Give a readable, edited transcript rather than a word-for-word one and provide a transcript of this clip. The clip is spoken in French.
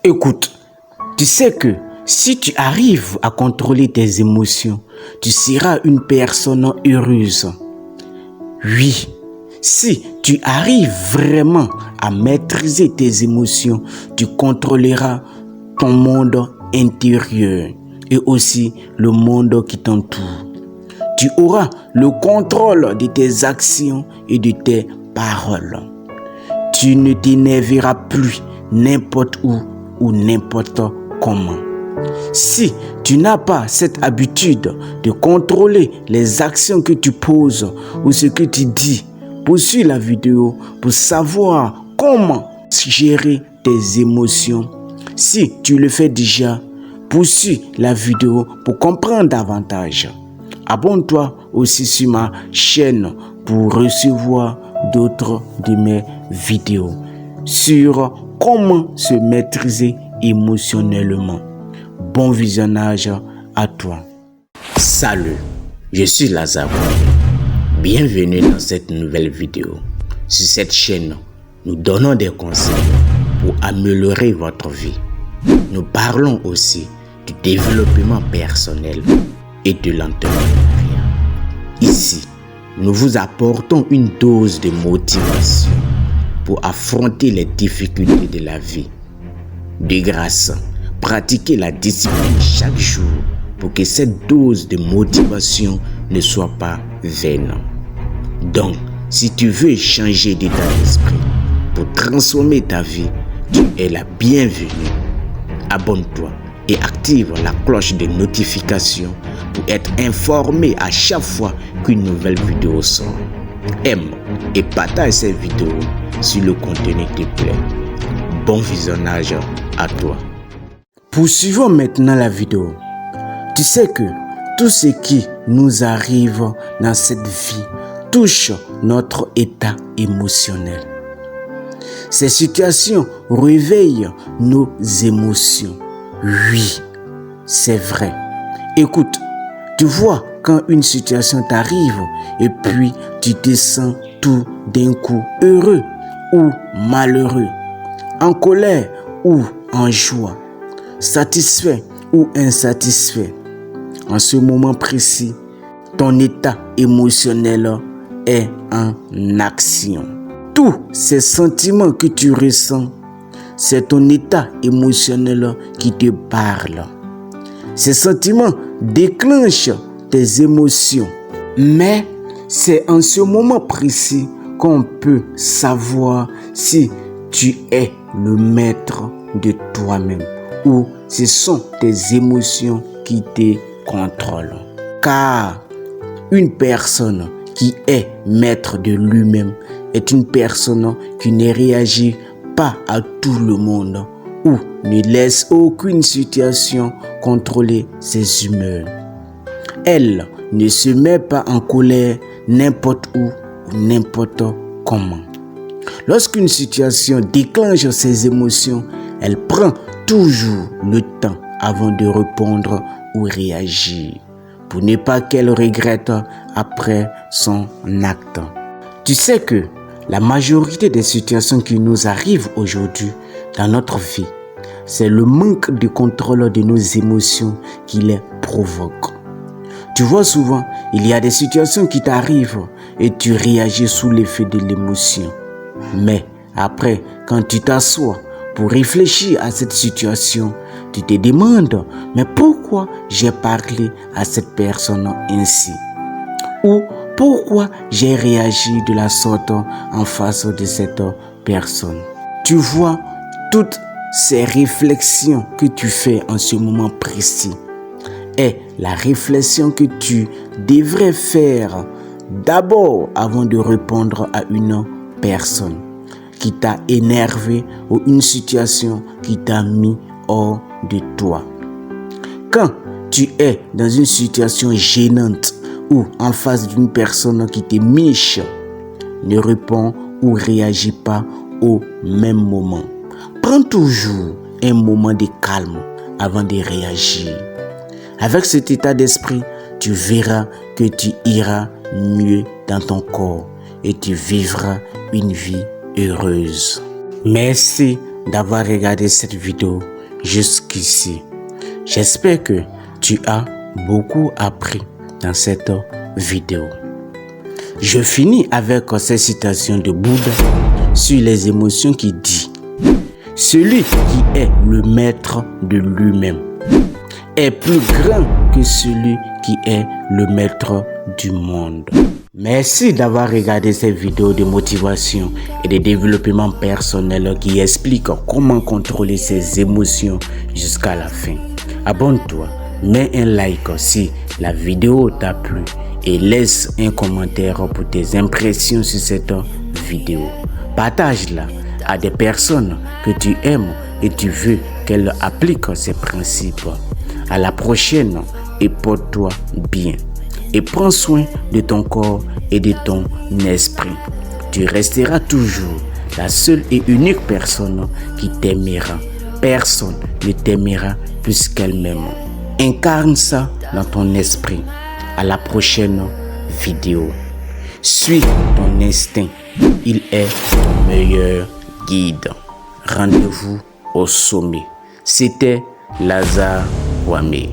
Écoute, tu sais que si tu arrives à contrôler tes émotions, tu seras une personne heureuse. Oui, si tu arrives vraiment à maîtriser tes émotions, tu contrôleras ton monde intérieur et aussi le monde qui t'entoure. Tu auras le contrôle de tes actions et de tes paroles. Tu ne t'énerveras plus n'importe où ou n'importe comment. Si tu n'as pas cette habitude de contrôler les actions que tu poses ou ce que tu dis, poursuis la vidéo pour savoir comment gérer tes émotions. Si tu le fais déjà, poursuis la vidéo pour comprendre davantage. Abonne-toi aussi sur ma chaîne pour recevoir d'autres de mes vidéos sur comment se maîtriser émotionnellement. Bon visionnage à toi. Salut, je suis Lazare. Bienvenue dans cette nouvelle vidéo. Sur cette chaîne, nous donnons des conseils pour améliorer votre vie. Nous parlons aussi du développement personnel et de l'entrepreneuriat. Ici, nous vous apportons une dose de motivation pour affronter les difficultés de la vie. De grâce, pratiquez la discipline chaque jour pour que cette dose de motivation ne soit pas vaine. Donc, si tu veux changer d'état d'esprit pour transformer ta vie, tu es la bienvenue. Abonne-toi et active la cloche de notification pour être informé à chaque fois qu'une nouvelle vidéo sort. Aime et partage cette vidéo si le contenu te plaît. Bon visionnage à toi. Poursuivons maintenant la vidéo. Tu sais que tout ce qui nous arrive dans cette vie touche notre état émotionnel. Ces situations réveillent nos émotions. Oui, c'est vrai. Écoute, tu vois quand une situation t'arrive et puis tu te sens tout d'un coup heureux ou malheureux, en colère ou en joie, satisfait ou insatisfait. En ce moment précis, ton état émotionnel est en action. Tous ces sentiments que tu ressens, c'est ton état émotionnel qui te parle. Ces sentiments déclenchent tes émotions. Mais c'est en ce moment précis qu'on peut savoir si tu es le maître de toi-même ou ce sont tes émotions qui te contrôlent. Car une personne qui est maître de lui-même est une personne qui ne réagit pas à tout le monde ou ne laisse aucune situation contrôler ses humeurs. Elle ne se met pas en colère n'importe où ou n'importe comment. Lorsqu'une situation déclenche ses émotions, elle prend toujours le temps avant de répondre ou réagir pour ne pas qu'elle regrette après son acte. Tu sais que la majorité des situations qui nous arrivent aujourd'hui dans notre vie, c'est le manque de contrôle de nos émotions qui les provoque. Tu vois souvent, il y a des situations qui t'arrivent et tu réagis sous l'effet de l'émotion. Mais après, quand tu t'assois pour réfléchir à cette situation, tu te demandes, mais pourquoi j'ai parlé à cette personne ainsi? Ou pourquoi j'ai réagi de la sorte en face de cette personne? Tu vois, toutes ces réflexions que tu fais en ce moment précis est la réflexion que tu devrais faire d'abord avant de répondre à une personne qui t'a énervé ou une situation qui t'a mis hors de toi. Quand tu es dans une situation gênante ou en face d'une personne qui te miche, ne réponds ou réagis pas au même moment. Prends toujours un moment de calme avant de réagir. Avec cet état d'esprit, tu verras que tu iras mieux dans ton corps et tu vivras une vie heureuse. Merci d'avoir regardé cette vidéo. jusqu'ici. J'espère que tu as beaucoup appris dans cette vidéo. Je finis avec cette citation de Bouddha sur les émotions qui dit: celui qui est le maître de lui-même est plus grand que celui qui est le maître du monde. Merci d'avoir regardé cette vidéo de motivation et de développement personnel qui explique comment contrôler ses émotions jusqu'à la fin. Abonne-toi, mets un like si la vidéo t'a plu et laisse un commentaire pour tes impressions sur cette vidéo. Partage-la à des personnes que tu aimes et tu veux qu'elles appliquent ces principes. À la prochaine et porte-toi bien. Et prends soin de ton corps et de ton esprit. Tu resteras toujours la seule et unique personne qui t'aimera. Personne ne t'aimera plus qu'elle-même. Incarne ça dans ton esprit. À la prochaine vidéo. Suis ton instinct. Il est ton meilleur guide. Rendez-vous au sommet. C'était Lazare Wamé.